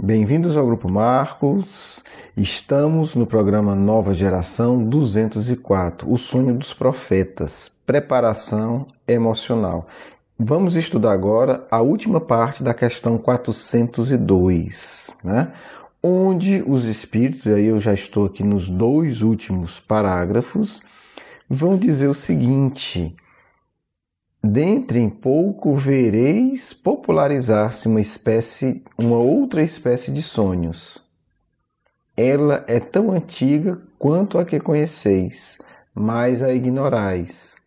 Bem-vindos ao Grupo Marcos. Estamos no programa Nova Geração 204, O Sonho dos Profetas, Preparação Emocional. Vamos estudar agora a última parte da questão 402, né? Onde os espíritos, e aí eu já estou aqui nos dois últimos parágrafos, vão dizer o seguinte: dentre em pouco vereis popularizar-se uma outra espécie de sonhos. Ela é tão antiga quanto a que conheceis, mas a ignorais.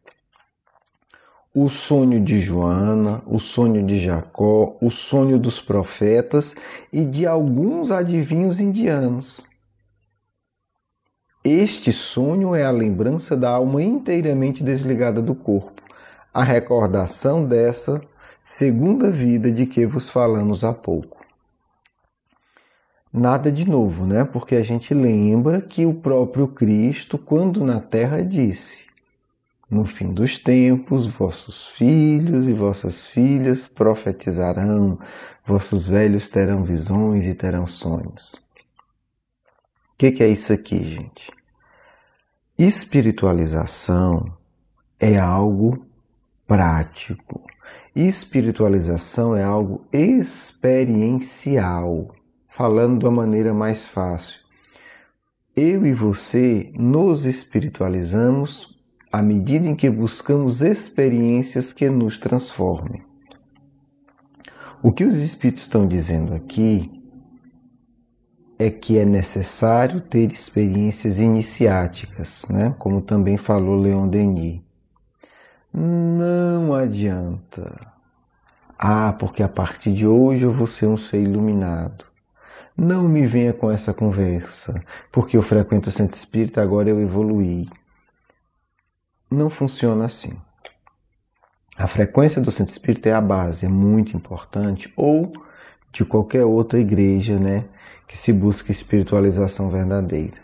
O sonho de Joana, o sonho de Jacó, o sonho dos profetas e de alguns adivinhos indianos. Este sonho é a lembrança da alma inteiramente desligada do corpo, a recordação dessa segunda vida de que vos falamos há pouco. Nada de novo, né? Porque a gente lembra que o próprio Cristo, quando na terra, disse: no fim dos tempos, vossos filhos e vossas filhas profetizarão, vossos velhos terão visões e terão sonhos. O que é isso aqui, gente? Espiritualização é algo prático. Espiritualização é algo experiencial. Falando de uma maneira mais fácil, eu e você nos espiritualizamos à medida em que buscamos experiências que nos transformem. O que os espíritos estão dizendo aqui é que é necessário ter experiências iniciáticas, né? Como também falou Leon Denis. Não adianta. Porque a partir de hoje eu vou ser um ser iluminado. Não me venha com essa conversa, porque eu frequento o centro espírita, agora eu evoluí. Não funciona assim. A frequência do centro espírita é a base, é muito importante, ou de qualquer outra igreja, né, que se busca espiritualização verdadeira.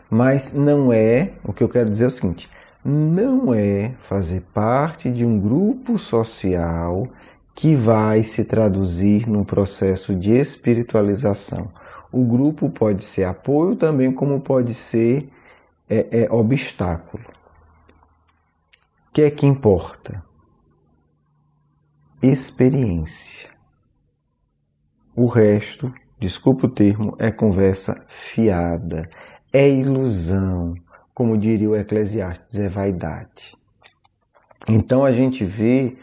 Mas não é, o que eu quero dizer é o seguinte: não é fazer parte de um grupo social que vai se traduzir num processo de espiritualização. O grupo pode ser apoio também, como pode ser obstáculo. O que é que importa? Experiência. O resto, desculpa o termo, é conversa fiada, é ilusão. Como diria o Eclesiastes, é vaidade. Então a gente vê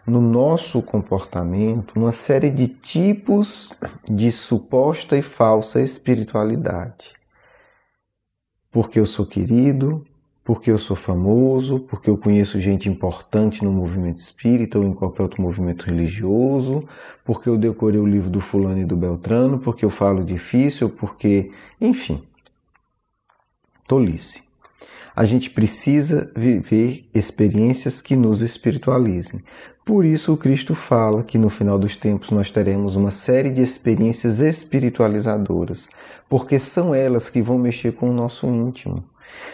no nosso comportamento uma série de tipos de suposta e falsa espiritualidade. Porque eu sou querido, porque eu sou famoso, porque eu conheço gente importante no movimento espírita ou em qualquer outro movimento religioso, porque eu decorei o livro do fulano e do Beltrano, porque eu falo difícil, porque... enfim, tolice. A gente precisa viver experiências que nos espiritualizem. Por isso o Cristo fala que no final dos tempos nós teremos uma série de experiências espiritualizadoras, porque são elas que vão mexer com o nosso íntimo.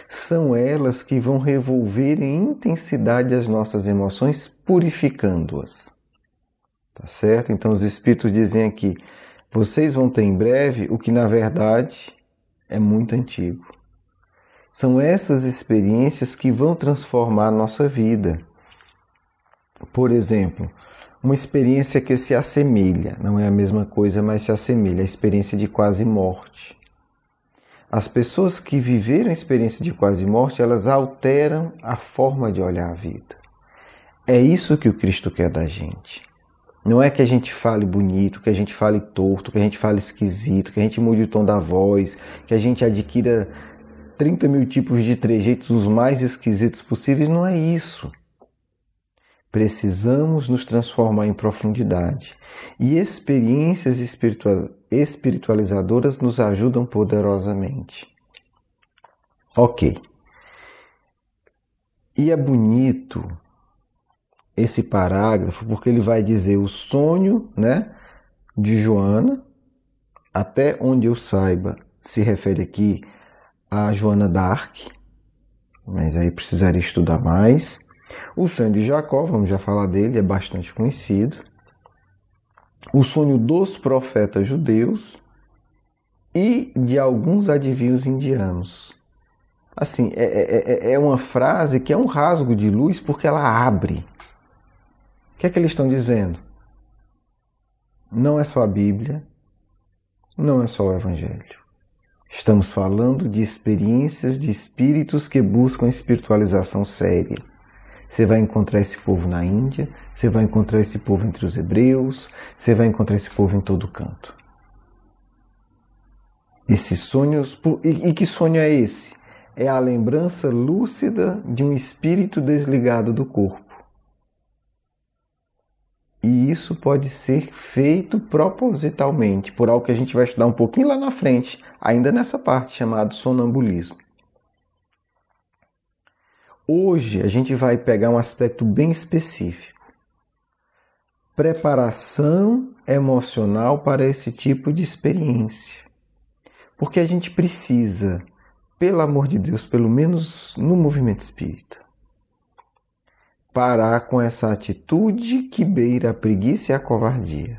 São elas que vão revolver em intensidade as nossas emoções, purificando-as. Tá certo? Então os espíritos dizem aqui: vocês vão ter em breve o que na verdade é muito antigo. São essas experiências que vão transformar a nossa vida. Por exemplo, uma experiência que se assemelha, não é a mesma coisa, mas se assemelha, a experiência de quase morte. As pessoas que viveram a experiência de quase morte, elas alteram a forma de olhar a vida. É isso que o Cristo quer da gente. Não é que a gente fale bonito, que a gente fale torto, que a gente fale esquisito, que a gente mude o tom da voz, que a gente adquira 30 mil tipos de trejeitos os mais esquisitos possíveis. Não é isso. Precisamos nos transformar em profundidade. E experiências espiritualizadoras nos ajudam poderosamente. Ok. E é bonito esse parágrafo, porque ele vai dizer o sonho, né, de Joana, até onde eu saiba, se refere aqui a Joana d'Arc, mas aí precisaria estudar mais. O sonho de Jacó, vamos já falar dele, é bastante conhecido. O sonho dos profetas judeus, e de alguns adivinhos indianos. Assim, é uma frase que é um rasgo de luz porque ela abre. O que é que eles estão dizendo? Não é só a Bíblia, não é só o Evangelho. Estamos falando de experiências de espíritos que buscam espiritualização séria. Você vai encontrar esse povo na Índia, você vai encontrar esse povo entre os hebreus, você vai encontrar esse povo em todo canto. Esses sonhos... E que sonho é esse? É a lembrança lúcida de um espírito desligado do corpo. E isso pode ser feito propositalmente, por algo que a gente vai estudar um pouquinho lá na frente, ainda nessa parte, chamado sonambulismo. Hoje a gente vai pegar um aspecto bem específico. Preparação emocional para esse tipo de experiência. Porque a gente precisa, pelo amor de Deus, pelo menos no movimento espírita, parar com essa atitude que beira a preguiça e a covardia.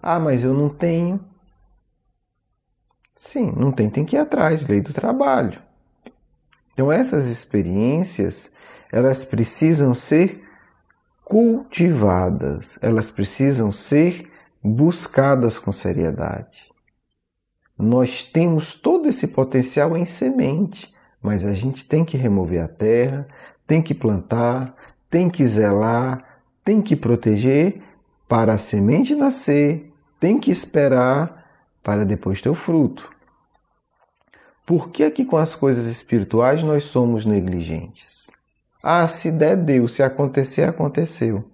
Ah, mas eu não tenho. Sim, não tem que ir atrás, lei do trabalho. Então essas experiências, elas precisam ser cultivadas, elas precisam ser buscadas com seriedade. Nós temos todo esse potencial em semente, mas a gente tem que remover a terra, tem que plantar, tem que zelar, tem que proteger para a semente nascer, tem que esperar para depois ter o fruto. Por que que com as coisas espirituais nós somos negligentes? Ah, se der, deu. Se acontecer, aconteceu.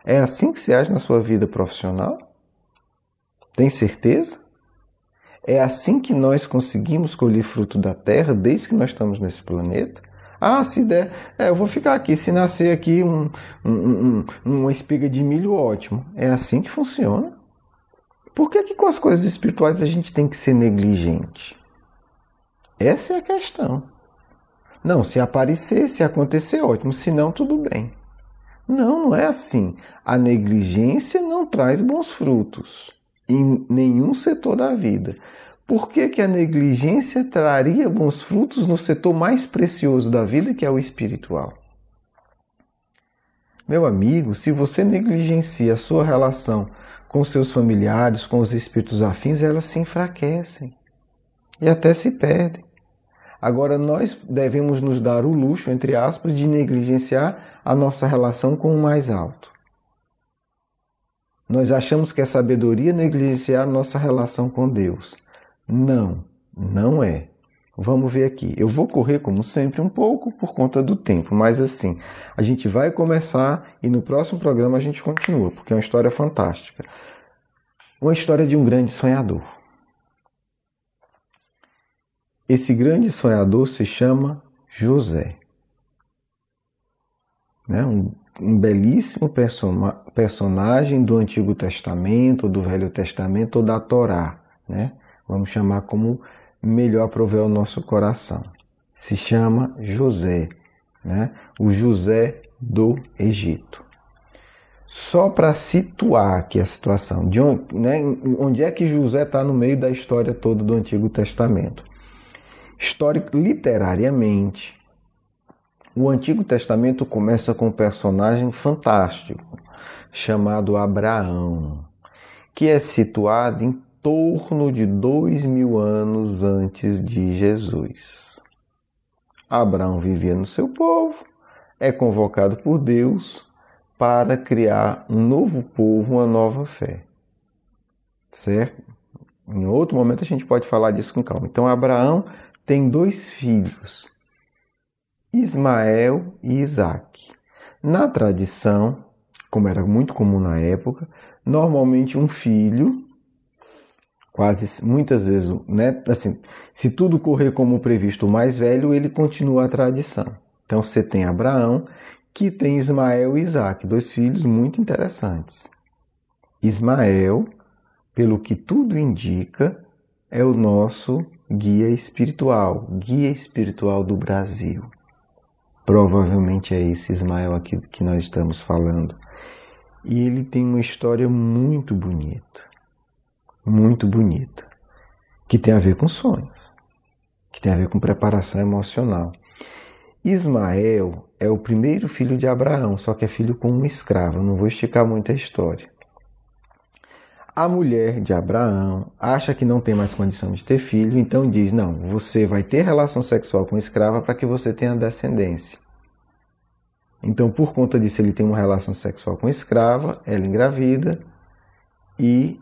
É assim que você age na sua vida profissional? Tem certeza? É assim que nós conseguimos colher fruto da terra desde que nós estamos nesse planeta? Ah, se der, eu vou ficar aqui. Se nascer aqui uma espiga de milho, ótimo. É assim que funciona? Por que que com as coisas espirituais a gente tem que ser negligente? Essa é a questão. Não, se aparecer, se acontecer, ótimo. Se não, tudo bem. Não é assim. A negligência não traz bons frutos em nenhum setor da vida. Por que que a negligência traria bons frutos no setor mais precioso da vida, que é o espiritual? Meu amigo, se você negligencia a sua relação com seus familiares, com os espíritos afins, elas se enfraquecem e até se perdem. Agora, nós devemos nos dar o luxo, entre aspas, de negligenciar a nossa relação com o mais alto. Nós achamos que é sabedoria negligenciar a nossa relação com Deus. Não é. Vamos ver aqui. Eu vou correr, como sempre, um pouco por conta do tempo, mas assim, a gente vai começar e no próximo programa a gente continua, porque é uma história fantástica. Uma história de um grande sonhador. Esse grande sonhador se chama José. Um belíssimo personagem do Antigo Testamento, do Velho Testamento ou da Torá. Vamos chamar como melhor prover ao nosso coração. Se chama José, o José do Egito. Só para situar aqui a situação, de onde é que José está no meio da história toda do Antigo Testamento. Literariamente, o Antigo Testamento começa com um personagem fantástico, chamado Abraão, que é situado em torno de 2000 anos antes de Jesus. Abraão vivia no seu povo, é convocado por Deus para criar um novo povo, uma nova fé. Certo? Em outro momento a gente pode falar disso com calma. Então Abraão tem 2 filhos, Ismael e Isaque. Na tradição, como era muito comum na época, normalmente um filho, muitas vezes, assim, se tudo correr como previsto, o mais velho, ele continua a tradição. Então você tem Abraão, que tem Ismael e Isaque, 2 filhos muito interessantes. Ismael, pelo que tudo indica, é o nosso guia espiritual do Brasil. Provavelmente é esse Ismael aqui que nós estamos falando. E ele tem uma história muito bonita. Muito bonita. que tem a ver com sonhos, que tem a ver com preparação emocional. Ismael é o primeiro filho de Abraão, só que é filho com uma escrava. Eu não vou esticar muito a história. A mulher de Abraão acha que não tem mais condição de ter filho, então diz, não, você vai ter relação sexual com a escrava para que você tenha descendência. Então, por conta disso, ele tem uma relação sexual com a escrava, ela engravida, e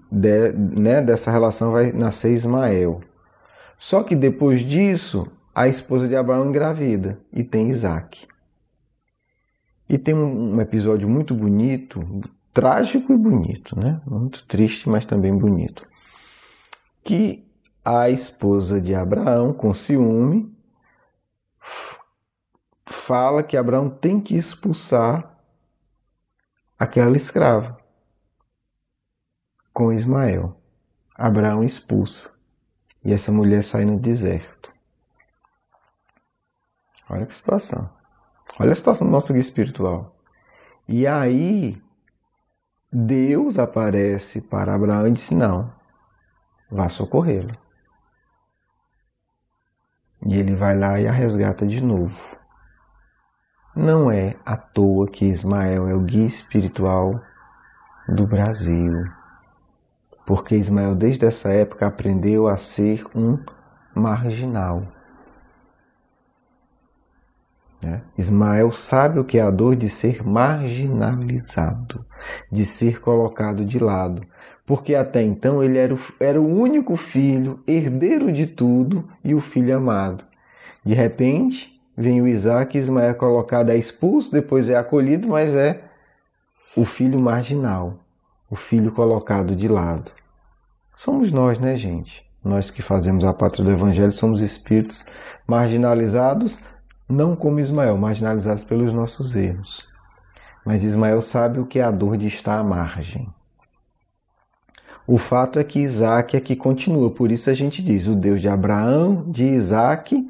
dessa relação vai nascer Ismael. Só que depois disso, a esposa de Abraão engravida e tem Isaac. E tem um episódio muito bonito, trágico e bonito, né? Muito triste, mas também bonito. Que a esposa de Abraão, com ciúme, fala que Abraão tem que expulsar aquela escrava com Ismael. Abraão expulsa. E essa mulher sai no deserto. Olha que situação. Olha a situação do nosso guia espiritual. E aí, Deus aparece para Abraão e disse, não, vá socorrê-lo. E ele vai lá e a resgata de novo. Não é à toa que Ismael é o guia espiritual do Brasil. Porque Ismael, desde essa época, aprendeu a ser um marginal. Ismael sabe o que é a dor de ser marginalizado, de ser colocado de lado. Porque até então ele era o único filho, herdeiro de tudo e o filho amado. De repente, vem o Isaac, Ismael é colocado, é expulso, depois é acolhido, mas é o filho marginal, o filho colocado de lado. Somos nós, né, gente? Nós que fazemos a pátria do Evangelho somos espíritos marginalizados, não como Ismael, marginalizados pelos nossos erros. Mas Ismael sabe o que é a dor de estar à margem. O fato é que Isaac é que continua, por isso a gente diz, o Deus de Abraão, de Isaac.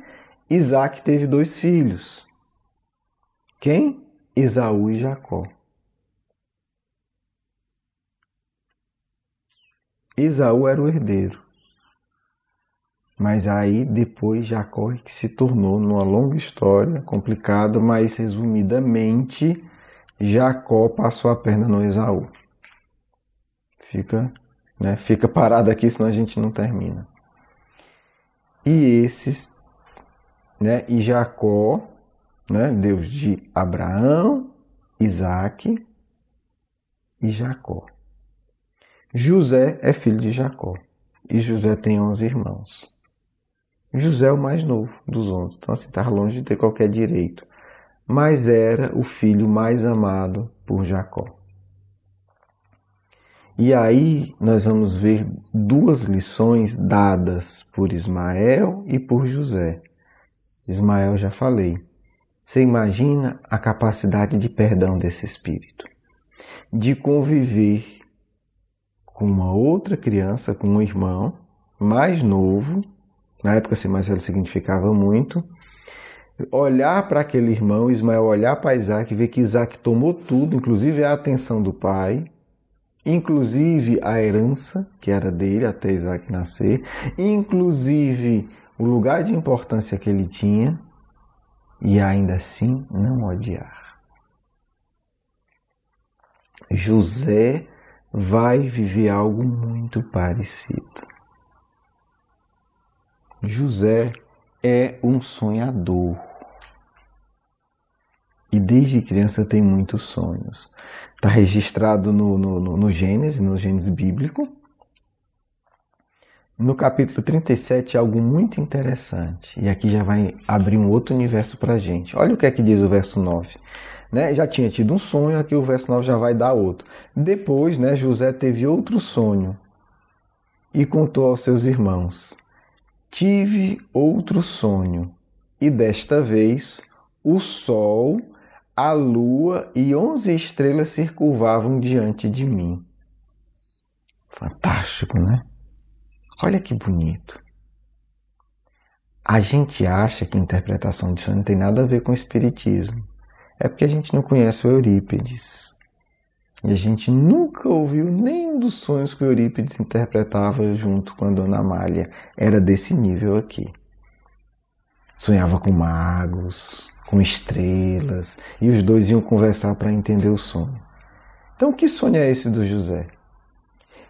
Isaac teve 2 filhos. Quem? Esaú e Jacó. Esaú era o herdeiro. Mas aí depois Jacó que se tornou, numa longa história, complicada, mas resumidamente, Jacó passou a perna no Esaú. Fica parado aqui, senão a gente não termina. E Jacó, Deus de Abraão, Isaac e Jacó. José é filho de Jacó. E José tem 11 irmãos. José é o mais novo dos 11. Então, assim, está longe de ter qualquer direito. Mas era o filho mais amado por Jacó. E aí, nós vamos ver 2 lições dadas por Ismael e por José. Ismael, já falei. Você imagina a capacidade de perdão desse espírito. De conviver com uma outra criança, com um irmão mais novo, na época ser mais velho significava muito, olhar para aquele irmão, Ismael olhar para Isaac, ver que Isaac tomou tudo, inclusive a atenção do pai, inclusive a herança, que era dele até Isaac nascer, inclusive o lugar de importância que ele tinha, e ainda assim não odiar. José vai viver algo muito parecido. José é um sonhador. E desde criança tem muitos sonhos. Está registrado no Gênesis bíblico. No capítulo 37, algo muito interessante. E aqui já vai abrir um outro universo para a gente. Olha o que é que diz o verso 9. Já tinha tido um sonho, aqui o verso 9 já vai dar outro. Depois, José teve outro sonho e contou aos seus irmãos. Tive outro sonho, e desta vez o sol, a lua e 11 estrelas se curvavam diante de mim. Fantástico, né? Olha que bonito. A gente acha que a interpretação de sonho não tem nada a ver com o espiritismo. É porque a gente não conhece o Eurípides. E a gente nunca ouviu nenhum dos sonhos que Eurípides interpretava junto com a Dona Amália. Era desse nível aqui. Sonhava com magos, com estrelas, e os dois iam conversar para entender o sonho. Então, que sonho é esse do José?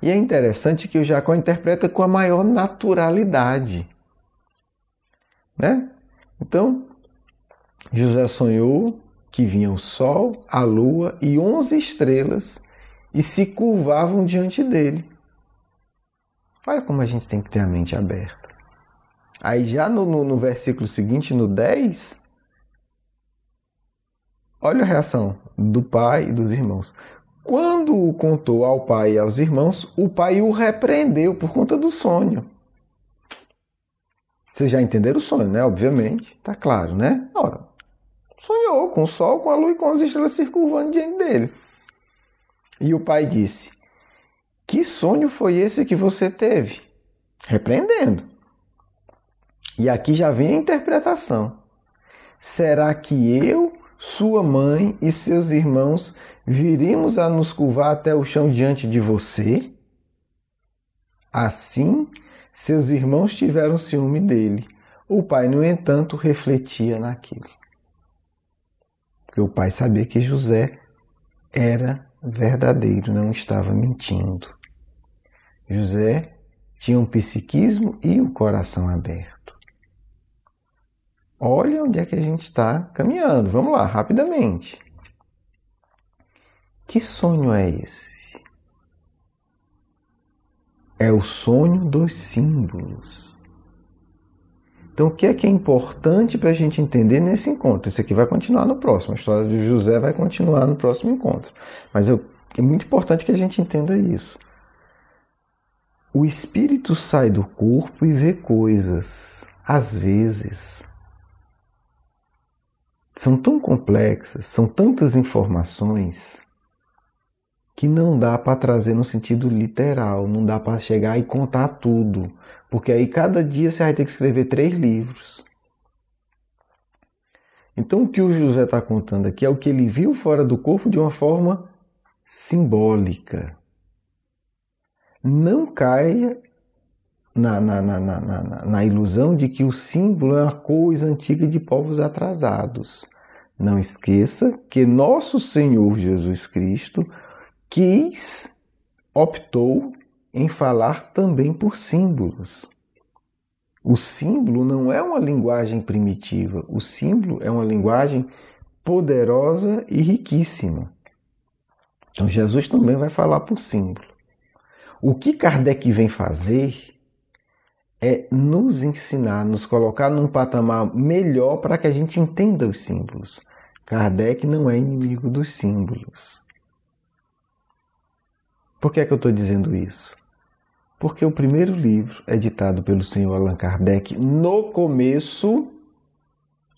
E é interessante que o Jacó interpreta com a maior naturalidade, né? Então, José sonhou que vinha o sol, a lua e 11 estrelas e se curvavam diante dele. Olha como a gente tem que ter a mente aberta. Aí já no versículo seguinte, no 10, olha a reação do pai e dos irmãos. Quando o contou ao pai e aos irmãos, o pai o repreendeu por conta do sonho. Vocês já entenderam o sonho, né? Obviamente, tá claro, né? Ora, sonhou com o sol, com a lua e com as estrelas circunvando diante dele. E o pai disse: que sonho foi esse que você teve? Repreendendo. E aqui já vem a interpretação. Será que eu, sua mãe e seus irmãos viríamos a nos curvar até o chão diante de você? Assim, seus irmãos tiveram ciúme dele. O pai, no entanto, refletia naquilo. Porque o pai sabia que José era verdadeiro, não estava mentindo. José tinha um psiquismo e um coração aberto. Olha onde é que a gente está caminhando. Vamos lá, rapidamente. Que sonho é esse? É o sonho dos símbolos. Então, o que é importante para a gente entender nesse encontro? Isso aqui vai continuar no próximo. A história de José vai continuar no próximo encontro. Mas é muito importante que a gente entenda isso. O espírito sai do corpo e vê coisas. Às vezes, são tão complexas, são tantas informações, que não dá para trazer no sentido literal, não dá para chegar e contar tudo. Porque aí cada dia você vai ter que escrever 3 livros. Então o que o José está contando aqui é o que ele viu fora do corpo de uma forma simbólica. Não caia na ilusão de que o símbolo é uma coisa antiga de povos atrasados. Não esqueça que nosso Senhor Jesus Cristo optou em falar também por símbolos. O símbolo não é uma linguagem primitiva, o símbolo é uma linguagem poderosa e riquíssima. Então Jesus também vai falar por símbolo. O que Kardec vem fazer é nos ensinar, nos colocar num patamar melhor para que a gente entenda os símbolos. Kardec não é inimigo dos símbolos. Por que é que eu estou dizendo isso? Porque o primeiro livro é ditado pelo senhor Allan Kardec no começo,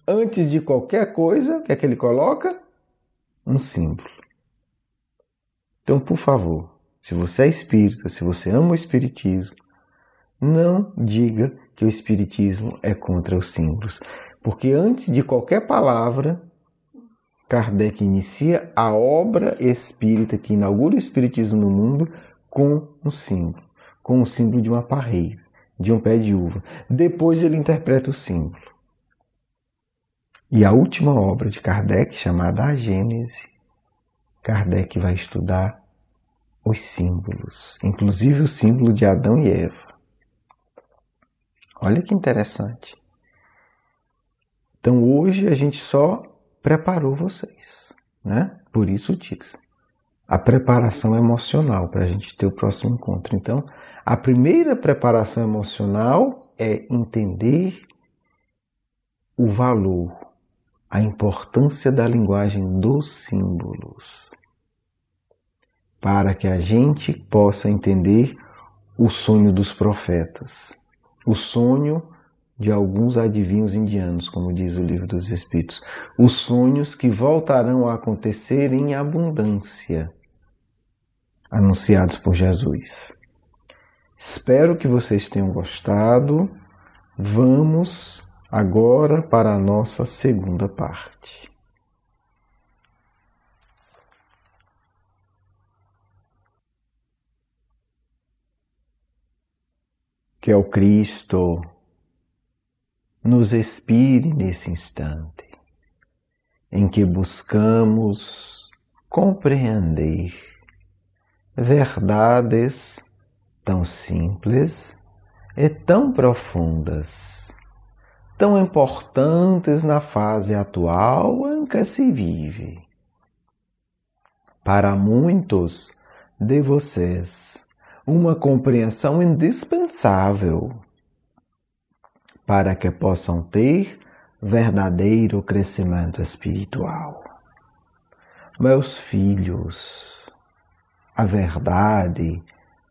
antes de qualquer coisa, o que é que ele coloca? Um símbolo. Então, por favor, se você é espírita, se você ama o espiritismo, não diga que o espiritismo é contra os símbolos. Porque antes de qualquer palavra, Kardec inicia a obra espírita que inaugura o espiritismo no mundo com um símbolo. Com o símbolo de uma parreira, de um pé de uva. Depois ele interpreta o símbolo. E a última obra de Kardec, chamada A Gênese, Kardec vai estudar os símbolos, inclusive o símbolo de Adão e Eva. Olha que interessante. Então hoje a gente só preparou vocês, né? Por isso o título. A preparação emocional para a gente ter o próximo encontro. Então, a primeira preparação emocional é entender o valor, a importância da linguagem dos símbolos, para que a gente possa entender o sonho dos profetas, o sonho de alguns adivinhos indianos, como diz o Livro dos Espíritos, os sonhos que voltarão a acontecer em abundância, anunciados por Jesus. Espero que vocês tenham gostado. Vamos agora para a nossa segunda parte. Que o Cristo nos inspire nesse instante em que buscamos compreender verdades tão simples e tão profundas, tão importantes na fase atual em que se vive. Para muitos de vocês, uma compreensão indispensável para que possam ter verdadeiro crescimento espiritual. Meus filhos, a verdade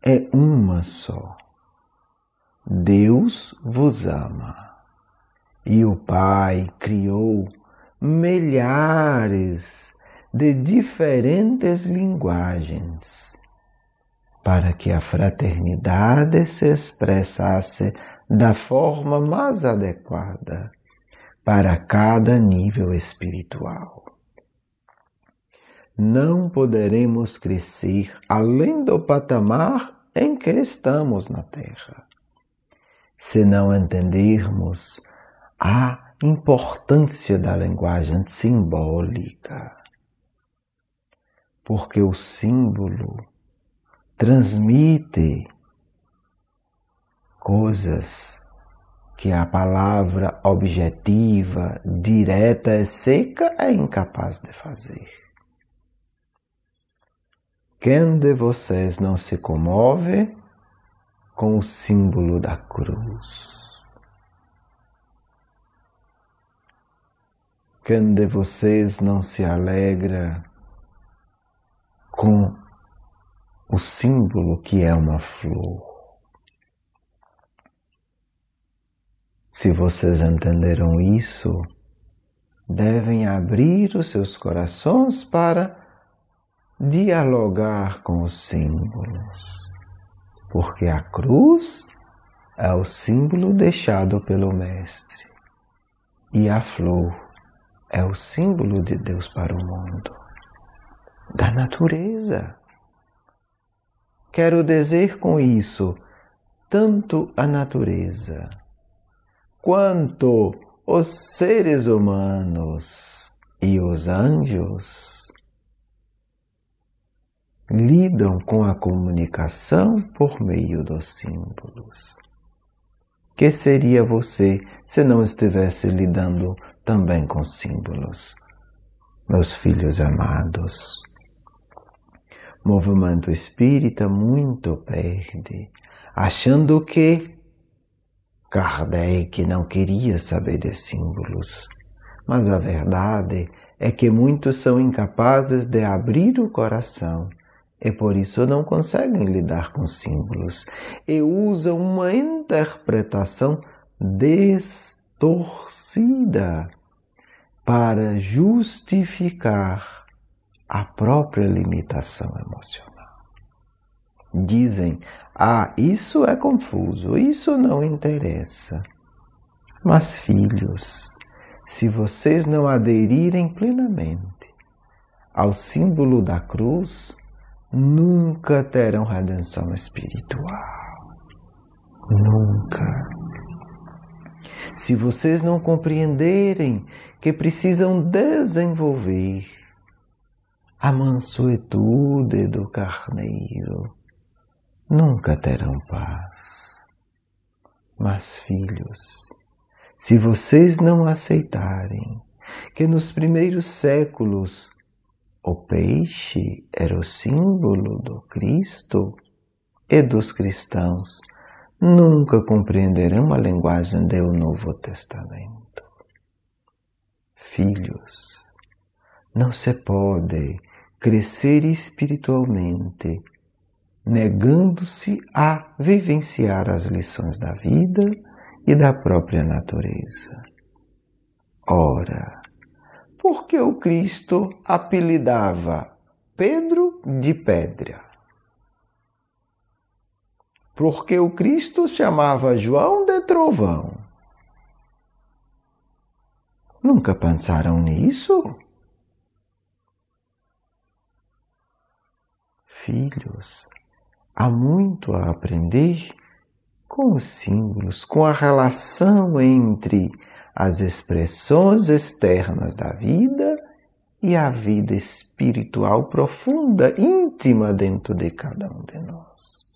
é uma só. Deus vos ama e o Pai criou milhares de diferentes linguagens para que a fraternidade se expressasse da forma mais adequada para cada nível espiritual. Não poderemos crescer além do patamar em que estamos na Terra, se não entendermos a importância da linguagem simbólica, porque o símbolo transmite coisas que a palavra objetiva, direta e seca é incapaz de fazer. Quem de vocês não se comove com o símbolo da cruz? Quem de vocês não se alegra com o símbolo que é uma flor? Se vocês entenderam isso, devem abrir os seus corações para dialogar com os símbolos, porque a cruz é o símbolo deixado pelo Mestre e a flor é o símbolo de Deus para o mundo, da natureza. Quero dizer com isso, tanto a natureza quanto os seres humanos e os anjos lidam com a comunicação por meio dos símbolos. Que seria você se não estivesse lidando também com símbolos? Meus filhos amados, movimento espírita muito perde, achando que Kardec não queria saber de símbolos, mas a verdade é que muitos são incapazes de abrir o coração e por isso não conseguem lidar com símbolos e usam uma interpretação distorcida para justificar a própria limitação emocional. Dizem: isso é confuso, isso não interessa. Mas, filhos, se vocês não aderirem plenamente ao símbolo da cruz, nunca terão redenção espiritual. Nunca. Se vocês não compreenderem que precisam desenvolver a mansuetude do carneiro, nunca terão paz. Mas, filhos, se vocês não aceitarem que nos primeiros séculos o peixe era o símbolo do Cristo e dos cristãos, nunca compreenderão a linguagem do Novo Testamento. Filhos, não se pode crescer espiritualmente negando-se a vivenciar as lições da vida e da própria natureza. Ora, por que o Cristo apelidava Pedro de pedra? Por que o Cristo chamava João de trovão? Nunca pensaram nisso? Filhos, há muito a aprender com os símbolos, com a relação entre as expressões externas da vida e a vida espiritual profunda, íntima dentro de cada um de nós.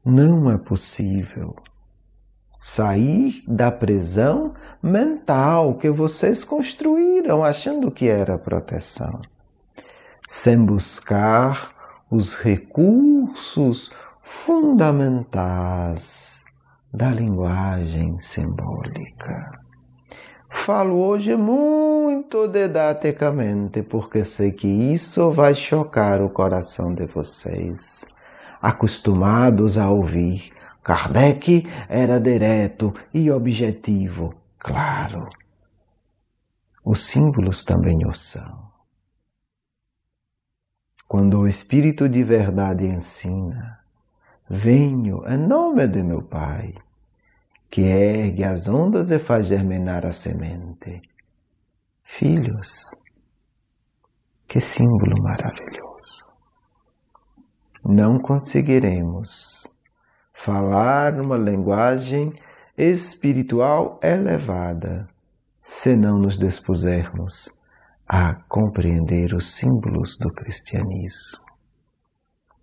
Não é possível sair da prisão mental que vocês construíram achando que era proteção, sem buscar os recursos fundamentais da linguagem simbólica. Falo hoje muito didaticamente porque sei que isso vai chocar o coração de vocês, acostumados a ouvir. Kardec era direto e objetivo. Claro, os símbolos também o são. Quando o Espírito de verdade ensina, venho em nome de meu Pai, que ergue as ondas e faz germinar a semente. Filhos, que símbolo maravilhoso! Não conseguiremos falar uma linguagem espiritual elevada se não nos dispusermos a compreender os símbolos do cristianismo.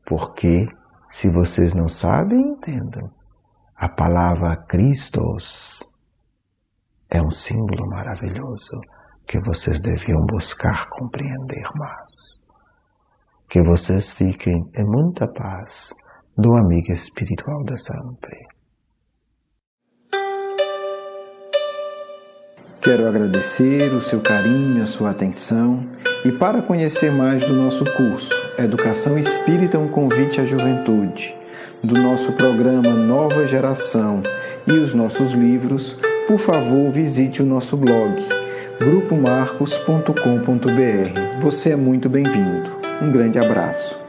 Porque, se vocês não sabem, entendam. A palavra Christos é um símbolo maravilhoso que vocês deviam buscar compreender mais. Que vocês fiquem em muita paz do amigo espiritual da sempre. Quero agradecer o seu carinho, a sua atenção e para conhecer mais do nosso curso Educação Espírita, um convite à juventude, do nosso programa Nova Geração e os nossos livros, por favor visite o nosso blog grupomarcos.com.br. Você é muito bem-vindo. Um grande abraço.